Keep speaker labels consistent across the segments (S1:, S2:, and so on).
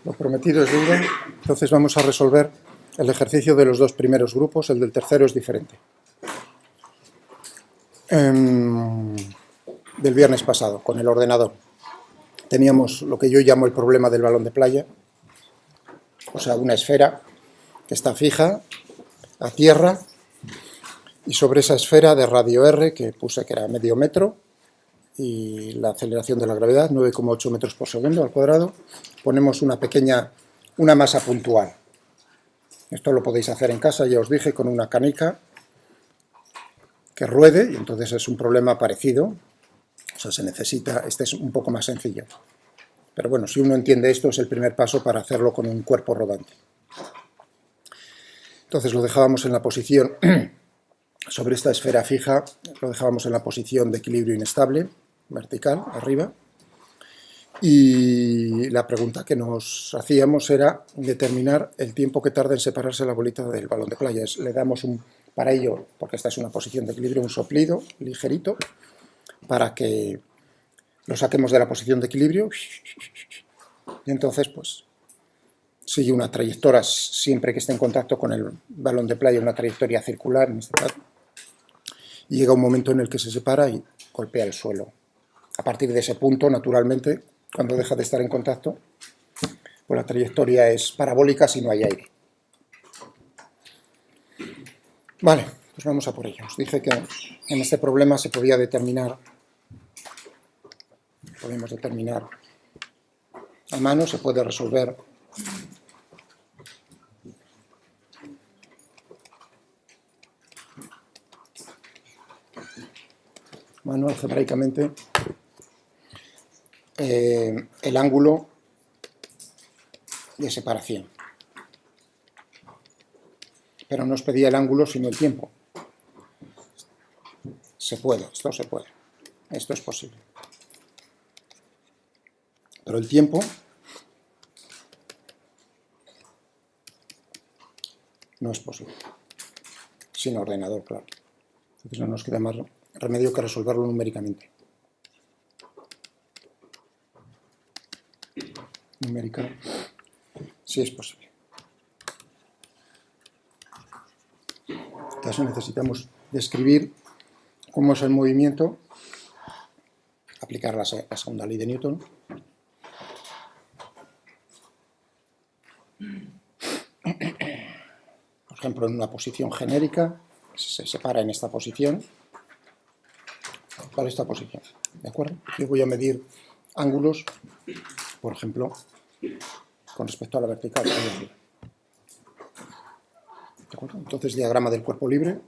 S1: Lo prometido es deuda, entonces vamos a resolver el ejercicio de los dos primeros grupos, el del tercero es diferente. Del viernes pasado, con el ordenador. Teníamos lo que yo llamo el problema del balón de playa, o sea, una esfera que está fija a tierra y sobre esa esfera de radio R, que puse que era medio metro, y la aceleración de la gravedad, 9,8 metros por segundo al cuadrado, ponemos una masa puntual. Esto lo podéis hacer en casa, ya os dije, con una canica que ruede, y entonces es un problema parecido. O sea, se necesita, este es un poco más sencillo. Pero bueno, si uno entiende esto, es el primer paso para hacerlo con un cuerpo rodante. Entonces lo dejábamos en la posición, sobre esta esfera fija, lo dejábamos en la posición de equilibrio inestable, vertical, arriba. Y la pregunta que nos hacíamos era determinar el tiempo que tarda en separarse la bolita del balón de playa. Le damos para ello, porque esta es una posición de equilibrio, un soplido ligerito, para que lo saquemos de la posición de equilibrio. Y entonces, pues, sigue una trayectoria, siempre que esté en contacto con el balón de playa, una trayectoria circular, en este caso. Y llega un momento en el que se separa y golpea el suelo. A partir de ese punto, naturalmente, cuando deja de estar en contacto, pues la trayectoria es parabólica si no hay aire. Vale, pues vamos a por ello. Os dije que en este problema se podía determinar, podemos determinar a mano, se puede resolver mano algebraicamente el ángulo de separación. Pero no os pedía el ángulo sino el tiempo. Se puede, esto se puede. Esto es posible. Pero el tiempo no es posible. Sin ordenador, claro. Entonces no nos queda más remedio que resolverlo numéricamente. Numérica, sí es posible. En caso necesitamos describir cómo es el movimiento, aplicar la segunda ley de Newton. Por ejemplo, en una posición genérica, se separa en esta posición. ¿Cuál es esta posición? ¿De acuerdo? Yo voy a medir ángulos, por ejemplo, con respecto a la vertical. ¿De acuerdo? Entonces, diagrama del cuerpo libre.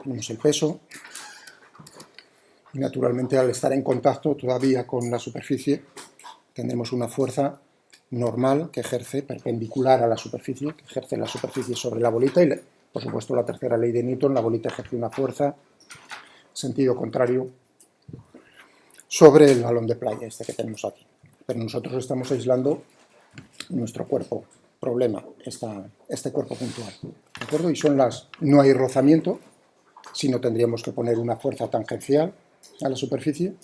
S1: Tenemos el peso. Y naturalmente, al estar en contacto todavía con la superficie, tendremos una fuerza normal que ejerce perpendicular a la superficie, que ejerce la superficie sobre la bolita y, por supuesto, la tercera ley de Newton, la bolita ejerce una fuerza sentido contrario sobre el balón de playa, este que tenemos aquí. Pero nosotros estamos aislando nuestro cuerpo, problema, este cuerpo puntual. ¿De acuerdo? Y no hay rozamiento, sino tendríamos que poner una fuerza tangencial a la superficie,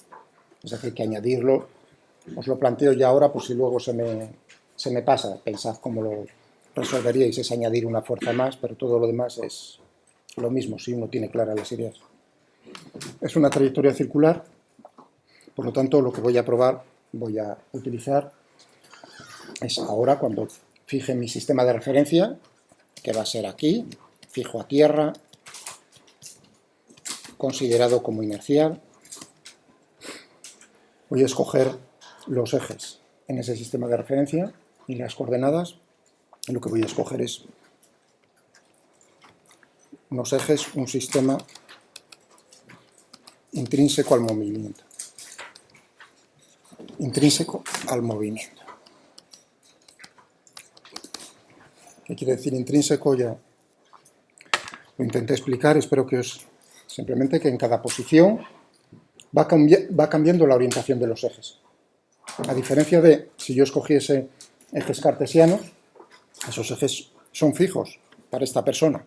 S1: es decir, que añadirlo. Os lo planteo ya ahora, por si luego se me pasa. Pensad cómo lo resolveríais, es añadir una fuerza más, pero todo lo demás es lo mismo, si uno tiene claras las ideas. Es una trayectoria circular, por lo tanto, lo que voy a utilizar es ahora, cuando fije mi sistema de referencia, que va a ser aquí, fijo a tierra, considerado como inercial, voy a escoger los ejes en ese sistema de referencia y las coordenadas. Lo que voy a escoger es unos ejes, un sistema intrínseco al movimiento. Intrínseco al movimiento. ¿Qué quiere decir intrínseco? Ya lo intenté explicar, espero que simplemente que en cada posición va cambiando la orientación de los ejes. A diferencia de si yo escogiese ejes cartesianos, esos ejes son fijos para esta persona.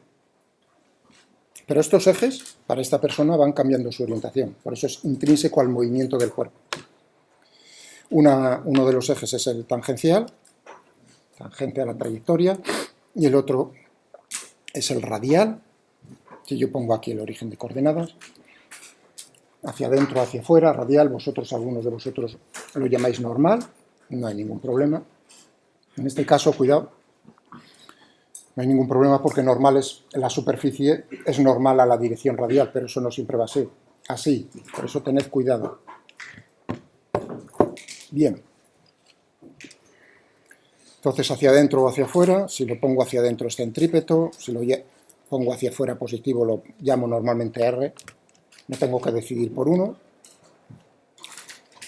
S1: Pero estos ejes, para esta persona, van cambiando su orientación. Por eso es intrínseco al movimiento del cuerpo. Uno de los ejes es el tangencial, tangente a la trayectoria, y el otro es el radial, que yo pongo aquí el origen de coordenadas, hacia adentro, hacia afuera, radial, algunos de vosotros lo llamáis normal, no hay ningún problema. En este caso, cuidado, no hay ningún problema porque normal es la superficie, es normal a la dirección radial, pero eso no siempre va a ser así, por eso tened cuidado. Bien. Entonces, hacia adentro o hacia afuera, si lo pongo hacia adentro es centrípeto, si lo pongo hacia afuera positivo lo llamo normalmente R, no tengo que decidir por uno,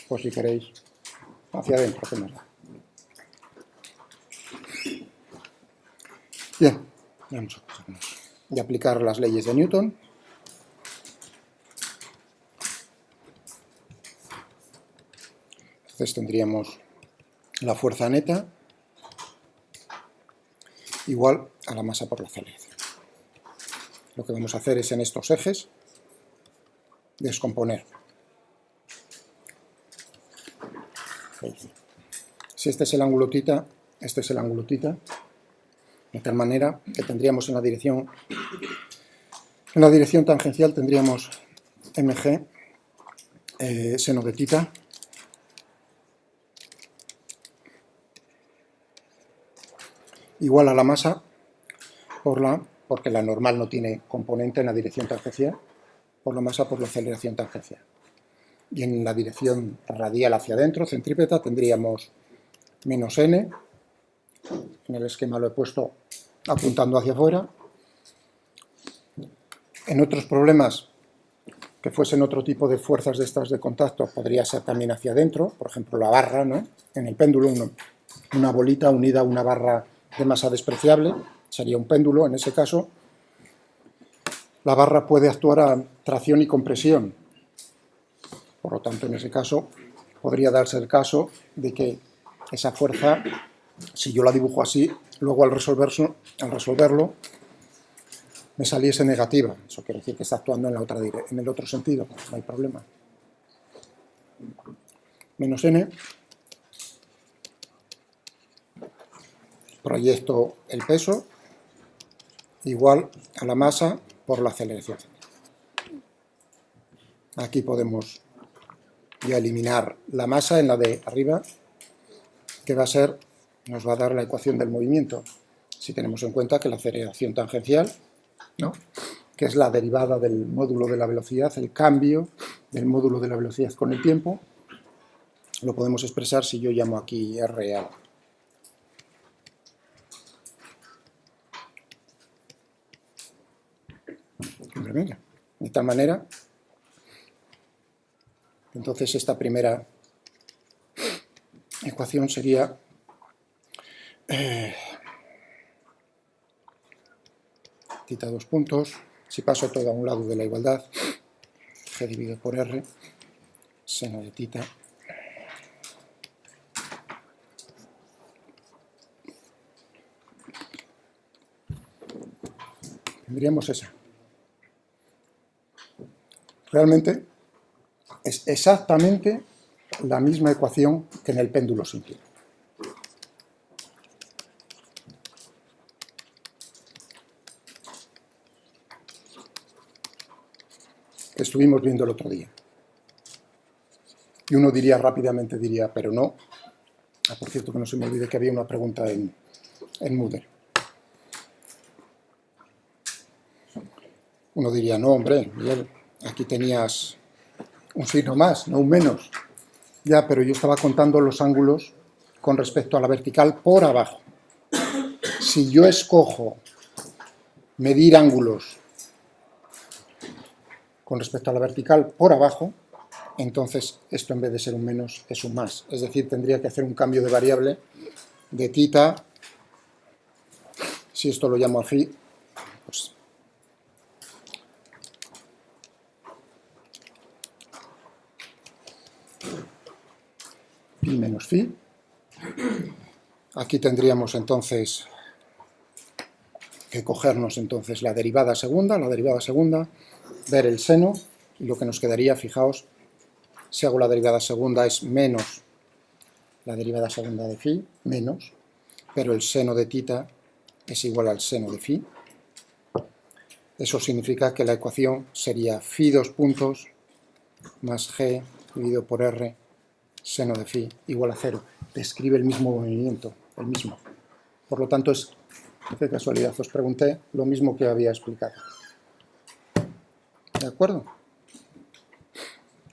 S1: pues si queréis, hacia adentro, ¿qué más da? Bien, vamos a cogernos y aplicar las leyes de Newton. Entonces tendríamos la fuerza neta igual a la masa por la aceleración. Lo que vamos a hacer es en estos ejes descomponer. Si este es el ángulo θ, este es el ángulo θ, de tal manera que tendríamos en la dirección tangencial tendríamos mg seno de θ igual a la masa porque la normal no tiene componente en la dirección tangencial, por la masa por la aceleración tangencial. Y en la dirección radial hacia adentro, centrípeta, tendríamos menos n, en el esquema lo he puesto apuntando hacia afuera. En otros problemas que fuesen otro tipo de fuerzas de estas de contacto, podría ser también hacia adentro, por ejemplo la barra, ¿no? En el péndulo una bolita unida a una barra de masa despreciable, sería un péndulo en ese caso. La barra puede actuar a tracción y compresión, por lo tanto en ese caso podría darse el caso de que esa fuerza, si yo la dibujo así, luego al resolverlo me saliese negativa. Eso quiere decir que está actuando en el otro sentido, no hay problema. Menos n. Proyecto el peso igual a la masa por la aceleración. Aquí podemos ya eliminar la masa en la de arriba, que nos va a dar la ecuación del movimiento, si tenemos en cuenta que la aceleración tangencial, ¿no?, que es la derivada del módulo de la velocidad, el cambio del módulo de la velocidad con el tiempo, lo podemos expresar si yo llamo aquí R a. De tal manera, entonces esta primera ecuación sería θ 2 puntos, si paso todo a un lado de la igualdad, G dividido por R, seno de θ, tendríamos esa. Realmente es exactamente la misma ecuación que en el péndulo simple. Que estuvimos viendo el otro día. Y uno diría rápidamente, pero no. Por cierto, que no se me olvide que había una pregunta en Moodle. Uno diría, no, hombre, Miguel, aquí tenías un signo más, no un menos. Ya, pero yo estaba contando los ángulos con respecto a la vertical por abajo. Si yo escojo medir ángulos con respecto a la vertical por abajo, entonces esto en vez de ser un menos es un más. Es decir, tendría que hacer un cambio de variable de θ, si esto lo llamo a phi, pues pi menos phi. Aquí tendríamos entonces que cogernos entonces la derivada segunda, ver el seno, y lo que nos quedaría, fijaos, si hago la derivada segunda es menos la derivada segunda de phi, menos, pero el seno de tita es igual al seno de phi. Eso significa que la ecuación sería phi 2 puntos más g dividido por r seno de phi igual a 0. Describe el mismo movimiento, el mismo. Por lo tanto, es, qué casualidad, os pregunté lo mismo que había explicado. ¿De acuerdo?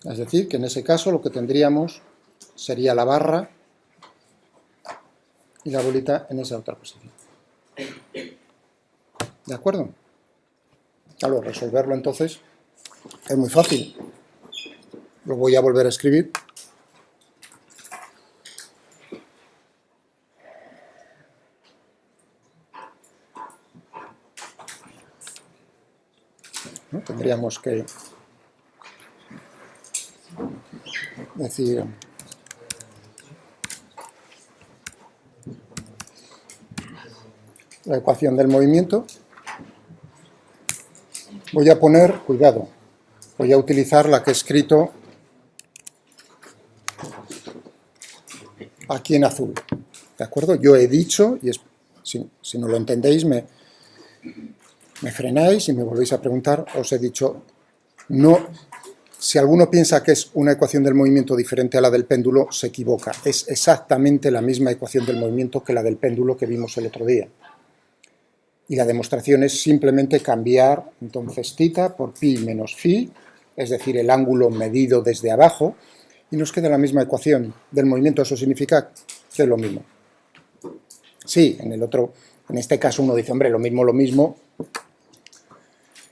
S1: Es decir, que en ese caso lo que tendríamos sería la barra y la bolita en esa otra posición. ¿De acuerdo? Claro, resolverlo entonces es muy fácil. Lo voy a volver a escribir. ¿No? Tendríamos que decir la ecuación del movimiento. Voy a poner, cuidado, voy a utilizar la que he escrito aquí en azul. ¿De acuerdo? Yo he dicho, y si no lo entendéis, me frenáis y me volvéis a preguntar, os he dicho, no, si alguno piensa que es una ecuación del movimiento diferente a la del péndulo, se equivoca. Es exactamente la misma ecuación del movimiento que la del péndulo que vimos el otro día. Y la demostración es simplemente cambiar, entonces, tita por pi menos phi, es decir, el ángulo medido desde abajo, y nos queda la misma ecuación del movimiento. Eso significa que es lo mismo. Sí, en este caso uno dice, hombre, lo mismo.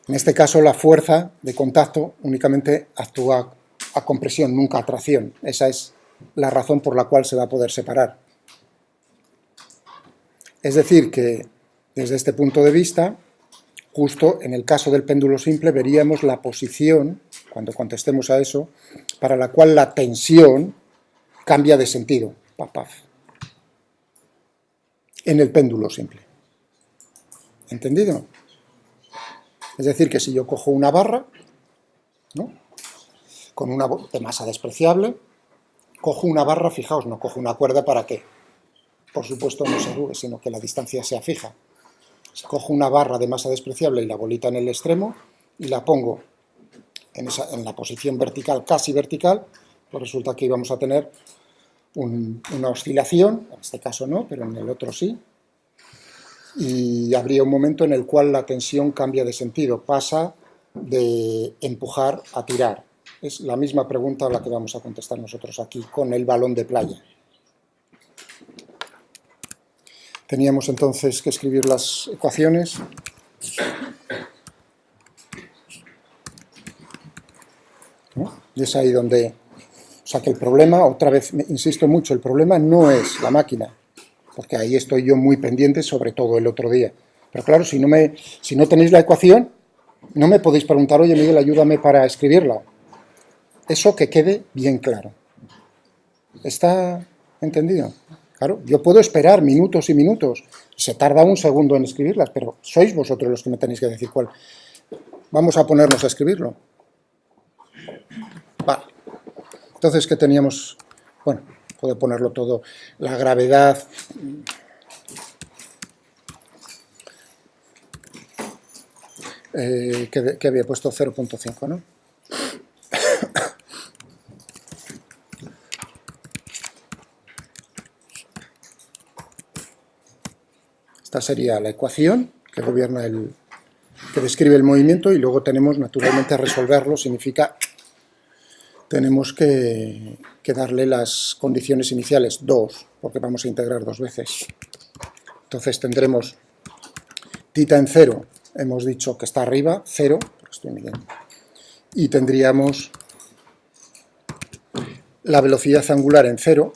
S1: En este caso la fuerza de contacto únicamente actúa a compresión, nunca a tracción. Esa es la razón por la cual se va a poder separar. Es decir, que desde este punto de vista, justo en el caso del péndulo simple veríamos la posición, cuando contestemos a eso, para la cual la tensión cambia de sentido. Paf, paf. En el péndulo simple. ¿Entendido? Es decir, que si yo cojo una barra, ¿no?, con una de masa despreciable, cojo una barra, fijaos, no cojo una cuerda, ¿para qué? Por supuesto no se arrugue, sino que la distancia sea fija. Si cojo una barra de masa despreciable y la bolita en el extremo y la pongo en la posición vertical, casi vertical, pues resulta que íbamos a tener una oscilación, en este caso no, pero en el otro sí, y habría un momento en el cual la tensión cambia de sentido, pasa de empujar a tirar. Es la misma pregunta a la que vamos a contestar nosotros aquí con el balón de playa. Teníamos entonces que escribir las ecuaciones. ¿No? Y es ahí donde... O sea que el problema, otra vez insisto mucho, el problema no es la máquina, porque ahí estoy yo muy pendiente, sobre todo el otro día. Pero claro, si no tenéis la ecuación, no me podéis preguntar, oye Miguel, ayúdame para escribirla. Eso que quede bien claro. ¿Está entendido? Claro, yo puedo esperar minutos y minutos, se tarda un segundo en escribirlas, pero sois vosotros los que me tenéis que decir cuál. Vamos a ponernos a escribirlo. Vale. Entonces, ¿qué teníamos? Bueno, puedo ponerlo todo. La gravedad. Que había puesto 0.5, ¿no? Esta sería la ecuación que gobierna que describe el movimiento, y luego tenemos, naturalmente, resolverlo. Significa tenemos que darle las condiciones iniciales, 2, porque vamos a integrar 2 veces. Entonces tendremos tita en 0, hemos dicho que está arriba, 0, estoy midiendo, y tendríamos la velocidad angular en 0,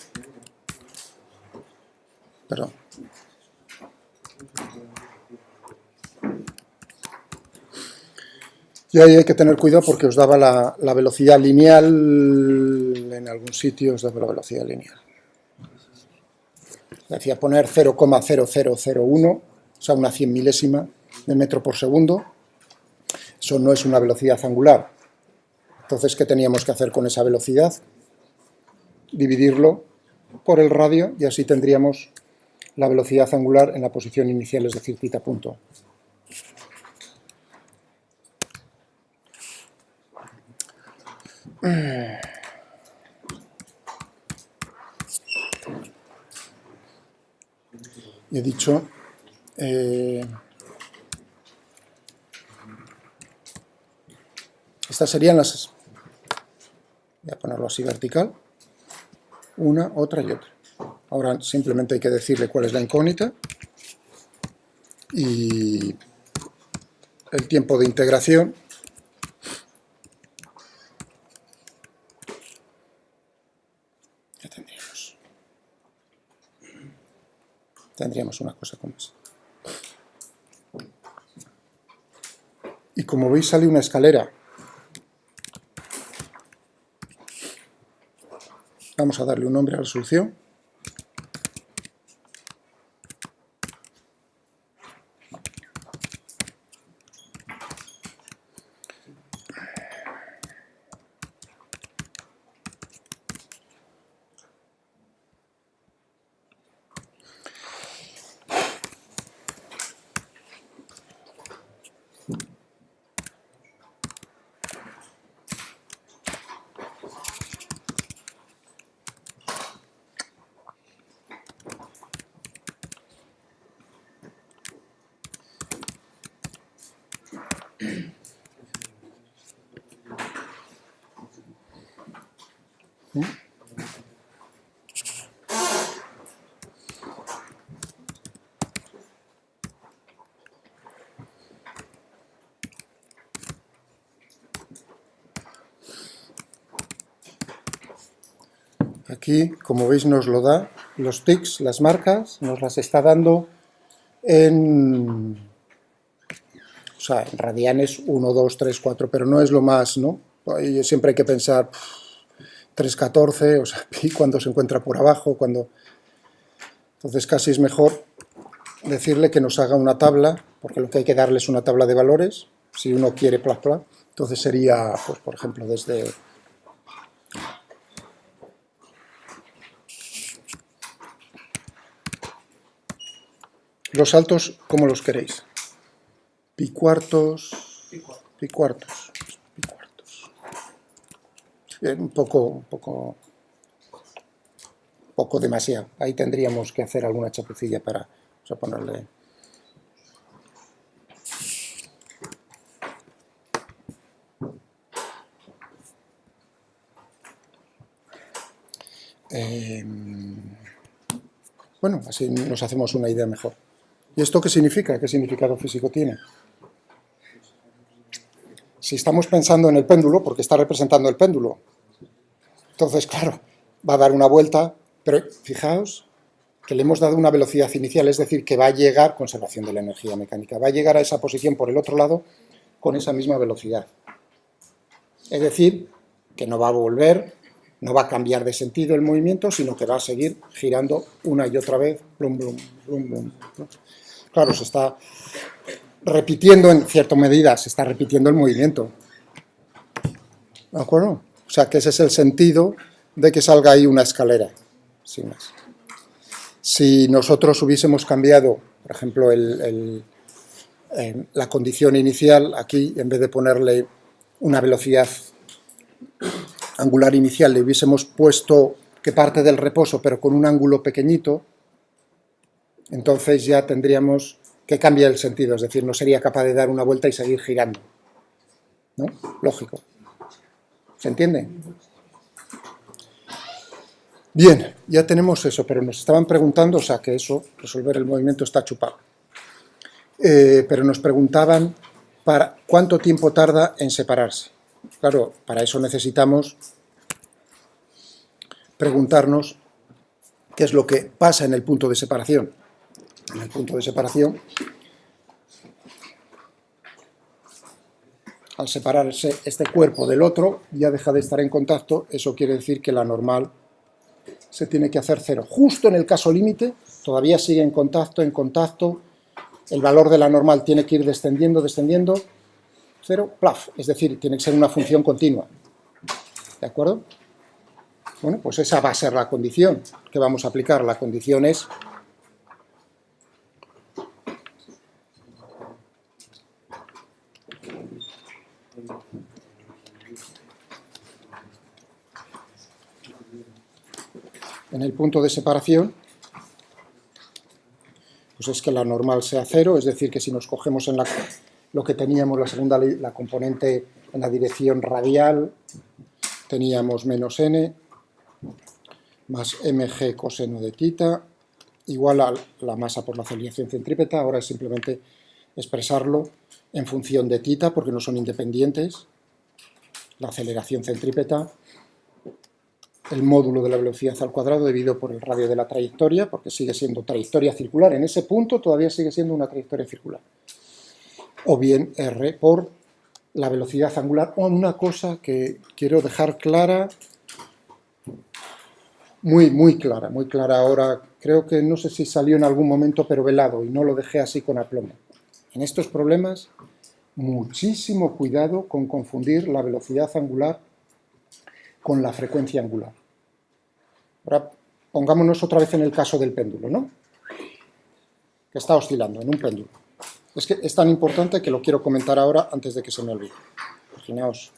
S1: perdón, y ahí hay que tener cuidado porque os daba la velocidad lineal, en algún sitio os daba la velocidad lineal. Decía poner 0,0001, o sea, una 100 milésima, de metro por segundo. Eso no es una velocidad angular. Entonces, ¿qué teníamos que hacer con esa velocidad? Dividirlo por el radio y así tendríamos la velocidad angular en la posición inicial, es decir, θ punto. Y he dicho... estas serían las... Voy a ponerlo así vertical. Una, otra y otra. Ahora simplemente hay que decirle cuál es la incógnita. Y el tiempo de integración. Ya tendríamos. Tendríamos una cosa como esa. Y como veis sale una escalera. Vamos a darle un nombre a la solución. Aquí, como veis, nos lo da, los tics, las marcas, nos las está dando en, o sea, en radianes 1, 2, 3, 4, pero no es lo más, ¿no? Ahí siempre hay que pensar 3,14, o sea, pi cuando se encuentra por abajo, cuando... Entonces casi es mejor decirle que nos haga una tabla, porque lo que hay que darle es una tabla de valores, si uno quiere pla, entonces sería, pues por ejemplo, desde... Los saltos, ¿cómo los queréis? Pi cuartos, pi cuartos. Un poco demasiado. Ahí tendríamos que hacer alguna chapucilla para, vamos a ponerle... bueno, así nos hacemos una idea mejor. ¿Y esto qué significa? ¿Qué significado físico tiene? Si estamos pensando en el péndulo, porque está representando el péndulo, entonces, claro, va a dar una vuelta, pero fijaos que le hemos dado una velocidad inicial, es decir, que va a llegar, conservación de la energía mecánica, va a llegar a esa posición por el otro lado con esa misma velocidad. Es decir, que no va a volver, no va a cambiar de sentido el movimiento, sino que va a seguir girando una y otra vez, blum, blum, blum, blum, blum. Claro, se está repitiendo en cierta medida, se está repitiendo el movimiento. ¿De acuerdo? O sea, que ese es el sentido de que salga ahí una escalera, sin más. Si nosotros hubiésemos cambiado, por ejemplo, la condición inicial, aquí, en vez de ponerle una velocidad angular inicial, le hubiésemos puesto que parte del reposo, pero con un ángulo pequeñito, entonces ya tendríamos que cambiar el sentido, es decir, no sería capaz de dar una vuelta y seguir girando, ¿no? Lógico. ¿Se entiende? Bien, ya tenemos eso, pero nos estaban preguntando, o sea, que eso, resolver el movimiento está chupado. Pero nos preguntaban para cuánto tiempo tarda en separarse. Claro, para eso necesitamos preguntarnos qué es lo que pasa en el punto de separación. En el punto de separación, al separarse este cuerpo del otro, ya deja de estar en contacto, eso quiere decir que la normal se tiene que hacer cero. Justo en el caso límite, todavía sigue en contacto, el valor de la normal tiene que ir descendiendo, descendiendo, 0, plaf, es decir, tiene que ser una función continua. ¿De acuerdo? Bueno, pues esa va a ser la condición que vamos a aplicar. La condición es en el punto de separación, pues es que la normal sea 0, es decir, que si nos cogemos en lo que teníamos la segunda ley, la componente en la dirección radial, teníamos menos n más mg coseno de tita igual a la masa por la aceleración centrípeta. Ahora es simplemente expresarlo en función de tita, porque no son independientes. La aceleración centrípeta, el módulo de la velocidad al cuadrado dividido por el radio de la trayectoria, porque sigue siendo trayectoria circular. En ese punto todavía sigue siendo una trayectoria circular. O bien r por la velocidad angular. O una cosa que quiero dejar clara, muy clara ahora. Creo que no sé si salió en algún momento, pero velado, y no lo dejé así con aplomo. En estos problemas, muchísimo cuidado con confundir la velocidad angular con la frecuencia angular. Ahora pongámonos otra vez en el caso del péndulo, ¿no? Que está oscilando en un péndulo. Es que es tan importante que lo quiero comentar ahora antes de que se me olvide. Imaginaos,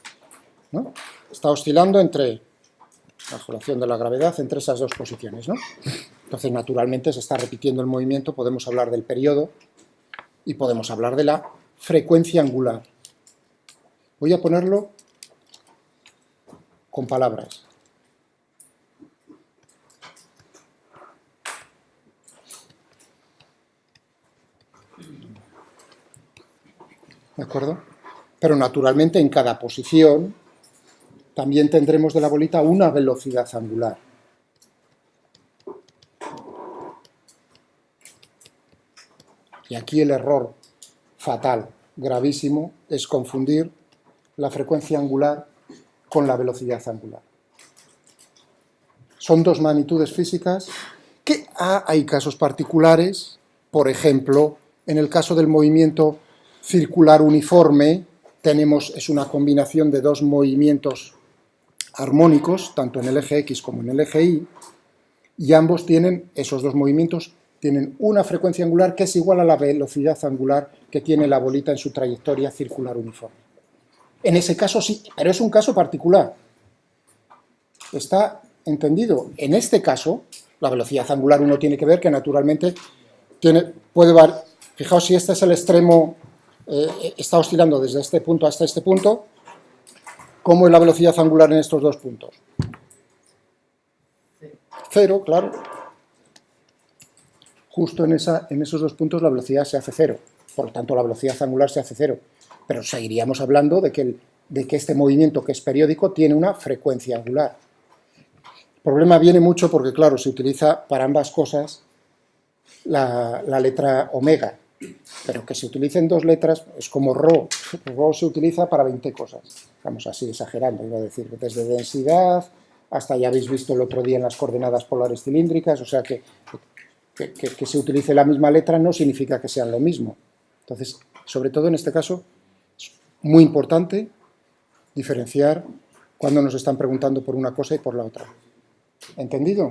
S1: ¿no? Está oscilando entre, bajo la acción de la gravedad, entre esas dos posiciones, ¿no? Entonces, naturalmente, se está repitiendo el movimiento, podemos hablar del periodo y podemos hablar de la frecuencia angular. Voy a ponerlo con palabras. ¿De acuerdo? Pero naturalmente en cada posición también tendremos de la bolita una velocidad angular. Y aquí el error fatal, gravísimo, es confundir la frecuencia angular con la velocidad angular. Son dos magnitudes físicas que hay casos particulares, por ejemplo, en el caso del movimiento circular uniforme, es una combinación de dos movimientos armónicos, tanto en el eje X como en el eje Y, y ambos tienen, esos dos movimientos, tienen una frecuencia angular que es igual a la velocidad angular que tiene la bolita en su trayectoria circular uniforme. En ese caso sí, pero es un caso particular. ¿Está entendido? En este caso, la velocidad angular uno tiene que ver que naturalmente puede variar. Fijaos, si este es el extremo, está oscilando desde este punto hasta este punto, ¿cómo es la velocidad angular en estos dos puntos? 0, claro. Justo en esos dos puntos la velocidad se hace 0, por lo tanto la velocidad angular se hace 0. Pero seguiríamos hablando de que este movimiento, que es periódico, tiene una frecuencia angular. El problema viene mucho porque, claro, se utiliza para ambas cosas la letra omega, pero que se utilicen dos letras es como rho. Rho se utiliza para 20 cosas, vamos así exagerando, iba a decir, desde densidad hasta, ya habéis visto el otro día en las coordenadas polares cilíndricas, o sea que se utilice la misma letra no significa que sean lo mismo. Entonces, sobre todo en este caso, es muy importante diferenciar cuando nos están preguntando por una cosa y por la otra. ¿Entendido?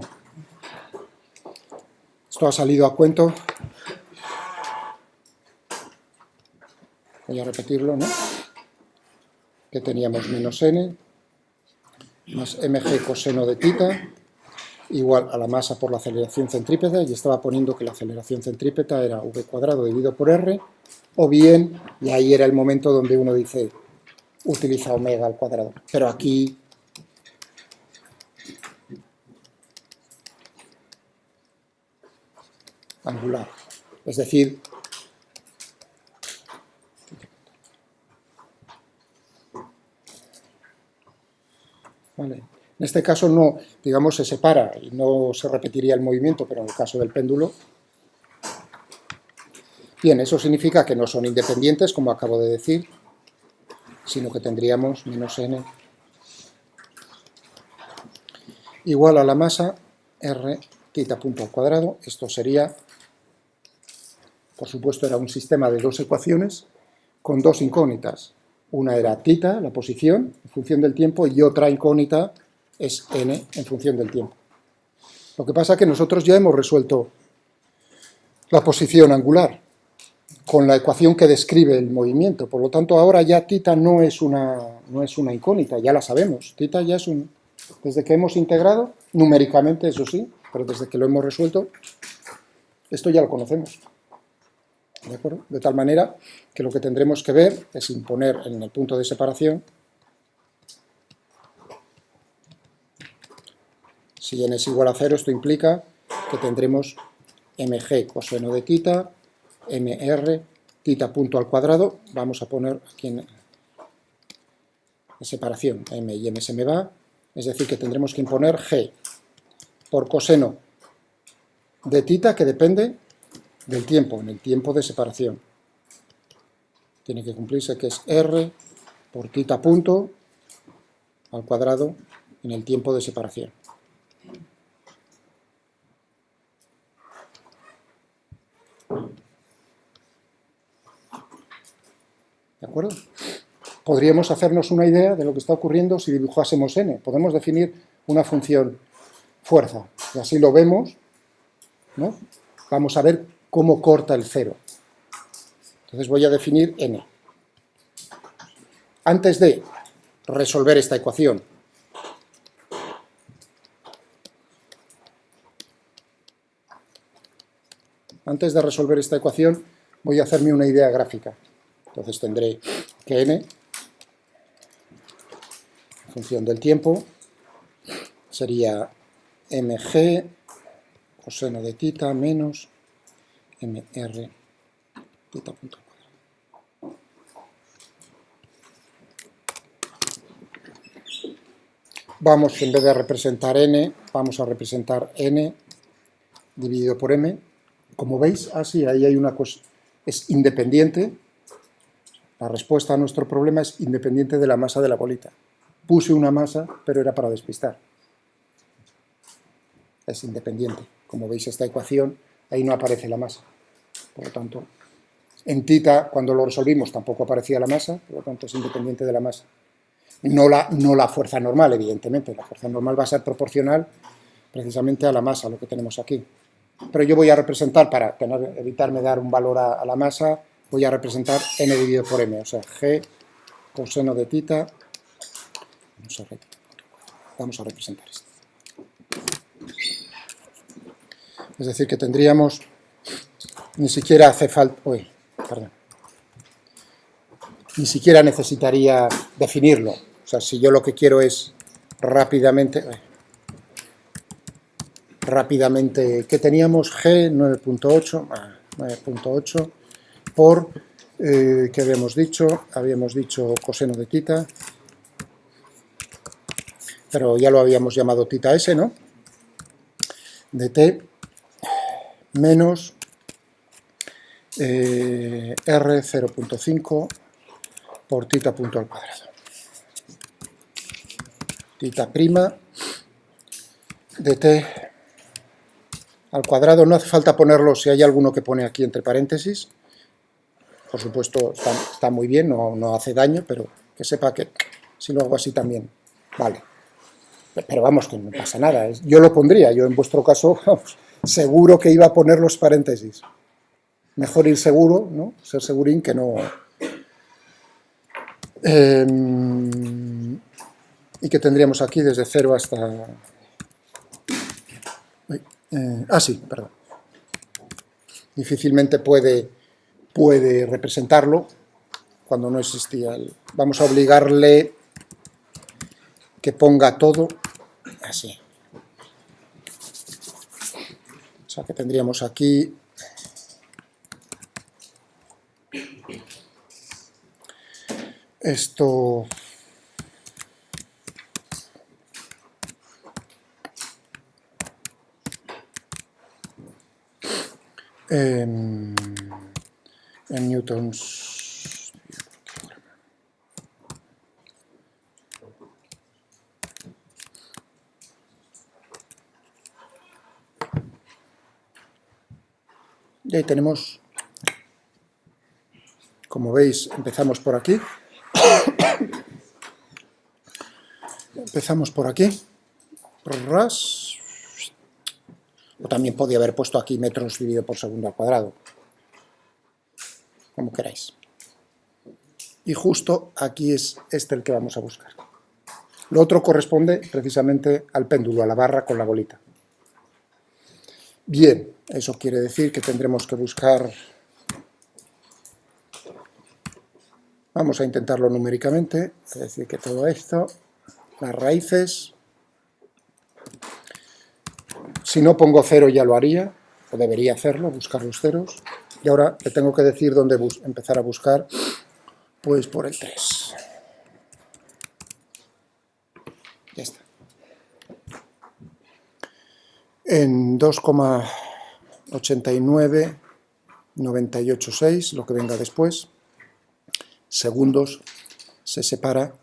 S1: Esto ha salido a cuento. Voy a repetirlo, ¿no? Que teníamos menos n más mg coseno de tita igual a la masa por la aceleración centrípeta, y estaba poniendo que la aceleración centrípeta era v cuadrado dividido por r, o bien, y ahí era el momento donde uno dice, utiliza omega al cuadrado, pero aquí angular, es decir, ¿vale? En este caso no, digamos, se separa y no se repetiría el movimiento, pero en el caso del péndulo, bien, eso significa que no son independientes, como acabo de decir, sino que tendríamos menos n igual a la masa r tita punto al cuadrado. Esto sería por supuesto era un sistema de dos ecuaciones con dos incógnitas. Una era θ, la posición, en función del tiempo, y otra incógnita es n, en función del tiempo. Lo que pasa es que nosotros ya hemos resuelto la posición angular con la ecuación que describe el movimiento. Por lo tanto, ahora ya θ no es una incógnita, ya la sabemos. Θ ya es un... Desde que hemos integrado, numéricamente, eso sí, pero desde que lo hemos resuelto, esto ya lo conocemos. ¿De acuerdo? De tal manera que lo que tendremos que ver es imponer en el punto de separación, si n es igual a 0, esto implica que tendremos mg coseno de θ, mr, θ punto al cuadrado, vamos a poner aquí en separación, m y m se me va, es decir, que tendremos que imponer g por coseno de θ, que depende del tiempo, en el tiempo de separación. Tiene que cumplirse que es r por θ punto al cuadrado en el tiempo de separación. ¿De acuerdo? Podríamos hacernos una idea de lo que está ocurriendo si dibujásemos n. Podemos definir una función fuerza, y así lo vemos, ¿no? Vamos a ver cómo corta el cero. Entonces voy a definir n. Antes de resolver esta ecuación, voy a hacerme una idea gráfica. Entonces tendré que n, en función del tiempo, sería mg coseno de θ menos mr θ punto al cuadrado. Vamos, en vez de representar n, vamos a representar n dividido por m. Como veis, así ahí hay una cosa, es independiente. La respuesta a nuestro problema es independiente de la masa de la bolita. Puse una masa, pero era para despistar. Es independiente. Como veis, esta ecuación, ahí no aparece la masa. Por lo tanto, en θ, cuando lo resolvimos, tampoco aparecía la masa, por lo tanto es independiente de la masa. No la fuerza normal, evidentemente. La fuerza normal va a ser proporcional precisamente a la masa, lo que tenemos aquí. Pero yo voy a representar, para evitarme dar un valor a la masa, voy a representar n dividido por m, o sea, g coseno de θ. Vamos a representar esto. Es decir, que tendríamos, ni siquiera hace falta, ni siquiera necesitaría definirlo. O sea, si yo lo que quiero es rápidamente, ¿qué teníamos? G 9.8 por, ¿qué habíamos dicho? Habíamos dicho coseno de θ, pero ya lo habíamos llamado θs, ¿no? De t menos r 0.5 por θ punto al cuadrado. Θ prima de t al cuadrado, no hace falta ponerlo si hay alguno que pone aquí entre paréntesis. Por supuesto, está muy bien, no hace daño, pero que sepa que si lo hago así también vale. Pero vamos, que no pasa nada. Yo lo pondría, yo en vuestro caso, vamos, seguro que iba a poner los paréntesis. Mejor ir seguro, ¿no? Ser segurín que no... y que tendríamos aquí desde 0 hasta... sí, perdón. Difícilmente puede representarlo cuando no existía el... Vamos a obligarle que ponga todo así. O sea que tendríamos aquí esto... en newtons. Y ahí tenemos Como veis, empezamos por aquí. Empezamos por aquí. Ras. O también podía haber puesto aquí metros dividido por segundo al cuadrado. Como queráis. Y justo aquí es este el que vamos a buscar. Lo otro corresponde precisamente al péndulo, a la barra con la bolita. Bien, eso quiere decir que tendremos que buscar... Vamos a intentarlo numéricamente, es decir, que todo esto, las raíces... Si no pongo cero ya lo haría, o debería hacerlo, buscar los ceros. Y ahora le tengo que decir dónde empezar a buscar, pues por el 3. Ya está. En 2,8998,6, lo que venga después, segundos, se separa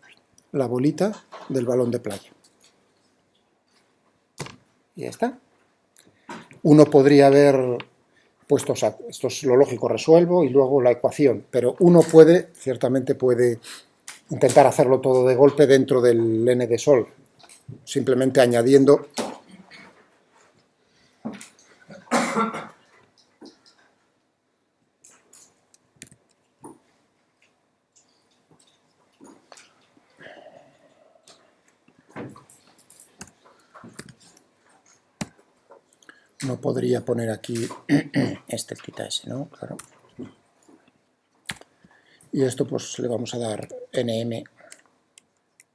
S1: la bolita del balón de playa. Y ya está. Uno podría haber puesto, o sea, esto es lo lógico, resuelvo y luego la ecuación, pero uno puede, ciertamente puede intentar hacerlo todo de golpe dentro del n de sol, simplemente añadiendo no podría poner aquí este tita S, ¿no? Claro. Y esto pues le vamos a dar nm,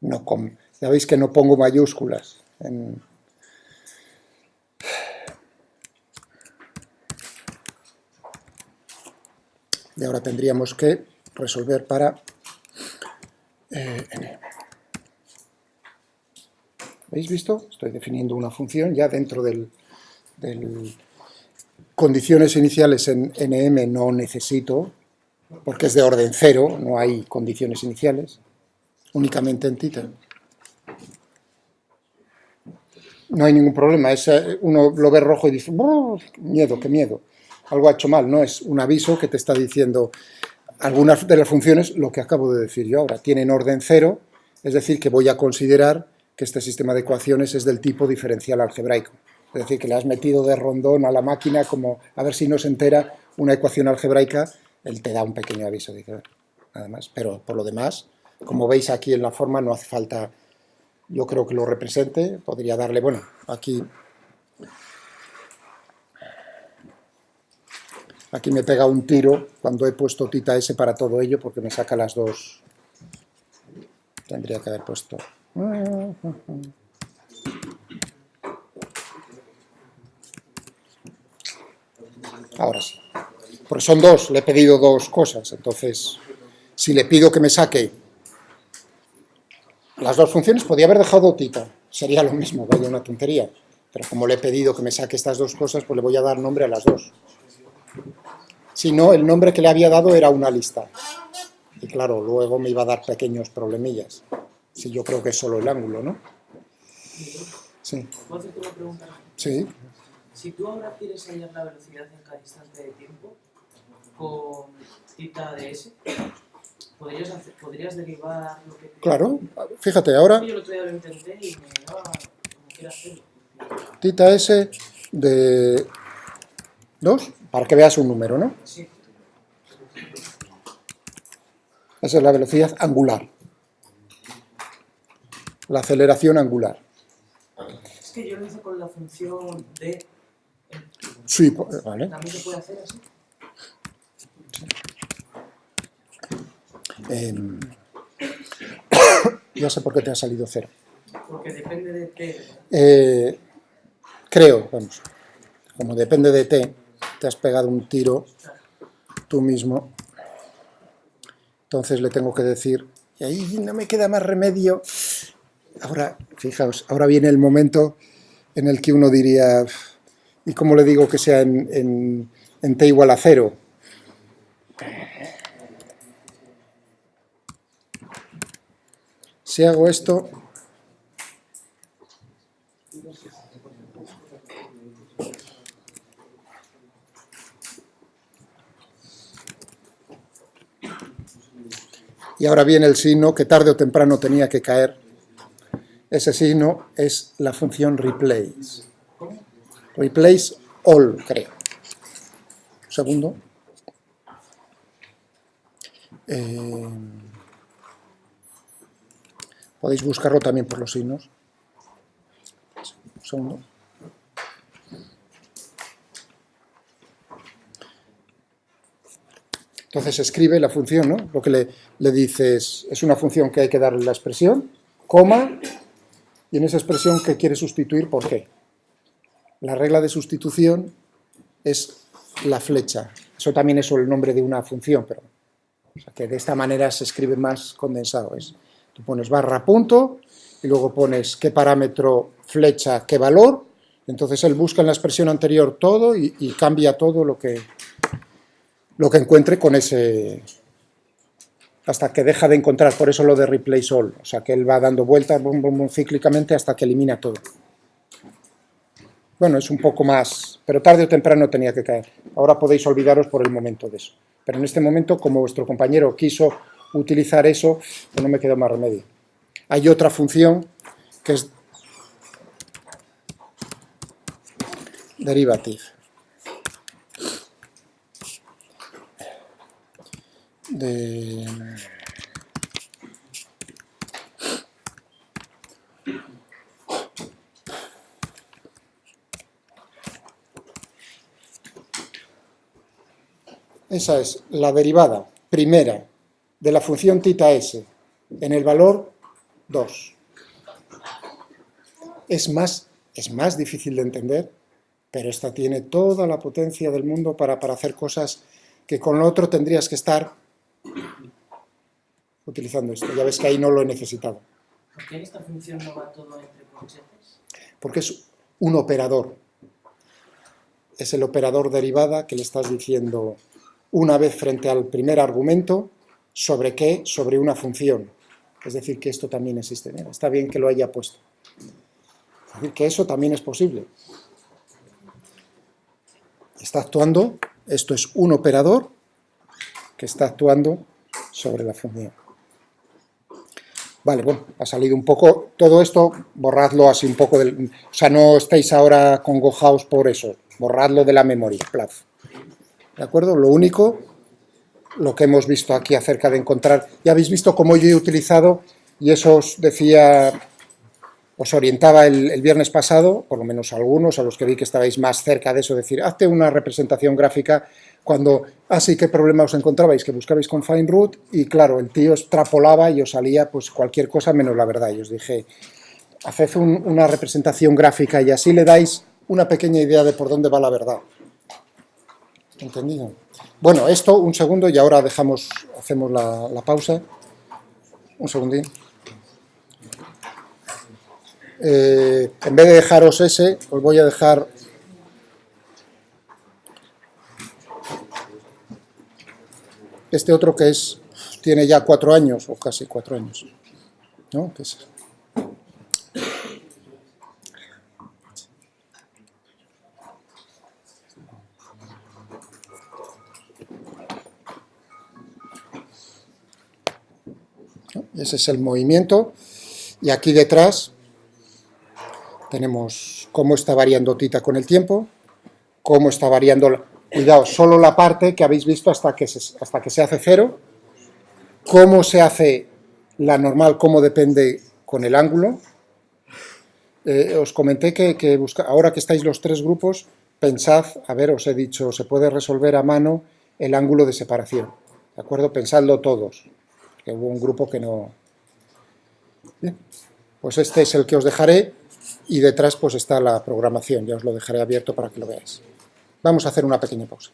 S1: no com. Ya veis que no pongo mayúsculas en... Y ahora tendríamos que resolver para n. ¿Habéis visto? Estoy definiendo una función ya dentro del condiciones iniciales en nm no necesito, porque es de orden 0, no hay condiciones iniciales, únicamente en tita. No hay ningún problema, uno lo ve rojo y dice, ¡oh, miedo, qué miedo! Algo ha hecho mal, no es un aviso que te está diciendo algunas de las funciones, lo que acabo de decir yo ahora, tienen orden 0, es decir, que voy a considerar que este sistema de ecuaciones es del tipo diferencial algebraico. Es decir, que le has metido de rondón a la máquina como a ver si no se entera una ecuación algebraica, él te da un pequeño aviso, dice, nada más. Pero por lo demás, como veis aquí en la forma, no hace falta, yo creo que lo represente, podría darle, bueno, aquí me pega un tiro cuando he puesto tita S para todo ello, porque me saca las dos. Tendría que haber puesto... Ahora sí. Porque son dos, le he pedido dos cosas, entonces, si le pido que me saque las dos funciones, podría haber dejado tita, sería lo mismo, vaya una tontería, pero como le he pedido que me saque estas dos cosas, pues le voy a dar nombre a las dos. Si no, el nombre que le había dado era una lista, y claro, luego me iba a dar pequeños problemillas, si yo creo que es solo el ángulo, ¿no? Sí.
S2: ¿Puedo hacerte una pregunta?
S1: Sí.
S2: Si tú ahora quieres hallar la velocidad en cada instante de tiempo con tita de S, ¿podrías derivar lo que...
S1: Claro, fíjate, ahora...
S2: Yo el otro día lo intenté y me daba como quiera hacerlo.
S1: Tita S de 2, para que veas un número, ¿no?
S2: Sí.
S1: Esa es la velocidad angular. La aceleración angular.
S2: Es que yo lo hice con la función de...
S1: Sí, vale.
S2: ¿También se puede hacer así?
S1: Ya sé por qué te ha salido 0.
S2: Porque depende de t.
S1: Creo, vamos, como depende de t, te has pegado un tiro tú mismo. Entonces le tengo que decir, y ahí no me queda más remedio. Ahora, fijaos, ahora viene el momento en el que uno diría, ¿y cómo le digo que sea en t igual a 0? Si hago esto, Y ahora viene el signo que tarde o temprano tenía que caer. Ese signo es la función replace. Replace all, creo. Un segundo. Podéis buscarlo también por los signos. Un segundo. Entonces escribe la función, ¿no? Lo que le dices es una función que hay que darle la expresión, coma, y en esa expresión que quiere sustituir, ¿por qué? La regla de sustitución es la flecha. Eso también es el nombre de una función, pero o sea, que de esta manera se escribe más condensado. Tú pones barra punto y luego pones qué parámetro, flecha, qué valor. Entonces él busca en la expresión anterior todo y cambia todo lo que encuentre con ese, hasta que deja de encontrar, por eso lo de replace all, o sea que él va dando vueltas cíclicamente hasta que elimina todo. Bueno, es un poco más, pero tarde o temprano tenía que caer. Ahora podéis olvidaros por el momento de eso. Pero en este momento, como vuestro compañero quiso utilizar eso, pues no me quedó más remedio. Hay otra función que es derivative. Esa es la derivada primera de la función θ s en el valor 2. Es más difícil de entender, pero esta tiene toda la potencia del mundo para hacer cosas que con lo otro tendrías que estar utilizando esto. Ya ves que ahí no lo he necesitado.
S2: ¿Por qué en esta función no va todo entre corchetes?
S1: Porque es un operador. Es el operador derivada que le estás diciendo una vez frente al primer argumento, ¿sobre qué? Sobre una función. Es decir, que esto también existe. Mira, está bien que lo haya puesto. Es decir, que eso también es posible. Está actuando, esto es un operador que está actuando sobre la función. Vale, bueno, ha salido un poco, todo esto, borradlo así un poco, o sea, no estéis ahora congojaos por eso, borradlo de la memoria, plaf. ¿De acuerdo? Lo único, lo que hemos visto aquí acerca de encontrar, ya habéis visto cómo yo he utilizado, y eso os decía, os orientaba el viernes pasado, por lo menos algunos, a los que vi que estabais más cerca de eso, decir, hazte una representación gráfica cuando, así qué problema os encontrabais, que buscabais con find root, y claro, el tío extrapolaba y os salía pues cualquier cosa menos la verdad, y os dije, haced una representación gráfica y así le dais una pequeña idea de por dónde va la verdad. ¿Entendido? Bueno, esto, un segundo, y ahora hacemos la pausa. Un segundín. En vez de dejaros ese, os voy a dejar este otro que tiene ya 4 años, o casi 4 años, ¿no? ¿Qué es? Ese es el movimiento, y aquí detrás tenemos cómo está variando θ con el tiempo, cómo está variando, cuidado, solo la parte que habéis visto hasta que se hace 0, cómo se hace la normal, cómo depende con el ángulo. Os comenté que ahora que estáis los 3 grupos, pensad, a ver, os he dicho, se puede resolver a mano el ángulo de separación, ¿de acuerdo? Pensadlo todos, que hubo un grupo que no... Bien, pues este es el que os dejaré, y detrás pues está la programación, ya os lo dejaré abierto para que lo veáis. Vamos a hacer una pequeña pausa.